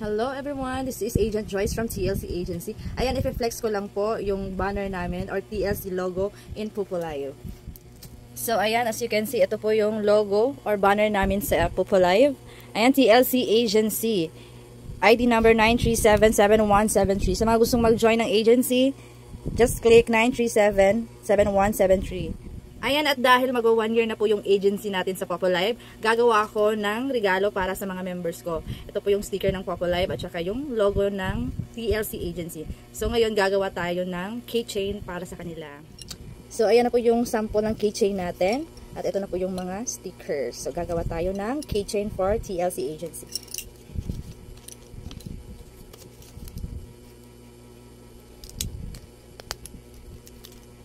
Hello everyone, this is Agent Joyce from TLC Agency. Ayan, i-flex ko lang po yung banner namin or TLC logo in Pupulayo. So ayan, as you can see, ito po yung logo or banner namin sa Pupulayo. Ayan, TLC Agency. ID number 9377173. Sa mga gustong mag-join ng agency, just click 9377173. Ayan, at dahil mag-1 year na po yung agency natin sa Populive, gagawa ako ng regalo para sa mga members ko. Ito po yung sticker ng Populive at saka yung logo ng TLC Agency. So ngayon gagawa tayo ng keychain para sa kanila. So ayan na po yung sample ng keychain natin. At ito na po yung mga stickers. So gagawa tayo ng keychain for TLC Agency.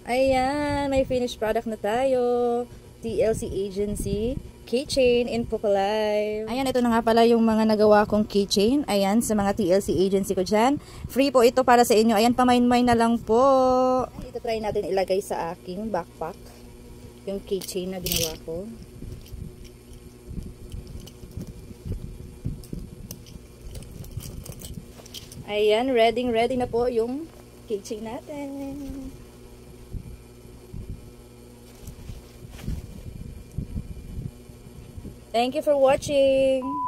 Ayan, may finished product na tayo. TLC Agency keychain in Pupulayo. Ayan, ito na nga pala yung mga nagawa kong keychain. Ayan, sa mga TLC Agency ko dyan. Free po ito para sa inyo. Ayan, pamain-main na lang po. Ito try natin ilagay sa aking backpack. Yung keychain na ginawa ko. Ayan, ready na po yung keychain natin. Thank you for watching.